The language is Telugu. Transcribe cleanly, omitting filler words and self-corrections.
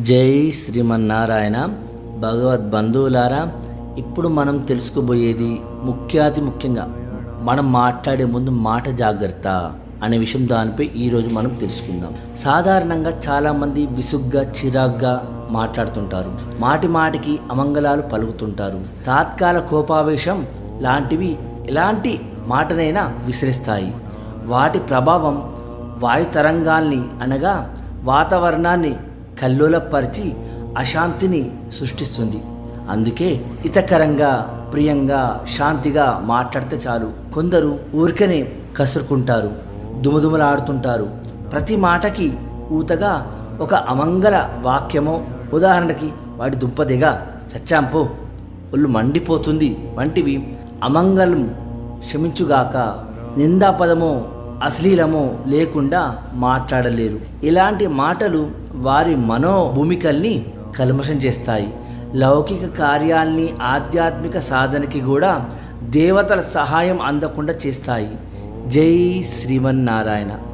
జై శ్రీమన్నారాయణ. భగవద్బంధువులారా, ఇప్పుడు మనం తెలుసుకోబోయేది ముఖ్యంగా మనం మాట్లాడే ముందు మాట జాగ్రత్త అనే విషయం. దానిపై ఈరోజు మనం తెలుసుకుందాం. సాధారణంగా చాలామంది విసుగ్గా చిరాగ్గా మాట్లాడుతుంటారు. మాటికి అమంగళాలు పలుకుతుంటారు. తాత్కాల కోపావేశం లాంటివి ఎలాంటి మాటనైనా విసిరిస్తాయి. వాటి ప్రభావం వాయు తరంగాల్ని అనగా వాతావరణాన్ని కల్లోలపరిచి అశాంతిని సృష్టిస్తుంది. అందుకే హితకరంగా, ప్రియంగా, శాంతిగా మాట్లాడితే చాలు. కొందరు ఊరికనే కసురుకుంటారు, దుమదుమలాడుతుంటారు. ప్రతి మాటకి ఊతగా ఒక అమంగళ వాక్యమో, ఉదాహరణకి వాడి దుంపదిగా, చచ్చాంపో, ఒళ్ళు మండిపోతుంది వంటివి అమంగళం క్షమించుగాక నిందాపదమో అశ్లీలమో లేకుండా మాట్లాడలేరు. ఇలాంటి మాటలు వారి మనోభూమికల్ని కల్మషం చేస్తాయి. లౌకిక కార్యాల్ని, ఆధ్యాత్మిక సాధనకి కూడా దేవతల సహాయం అందకుండా చేస్తాయి. జై శ్రీమన్నారాయణ.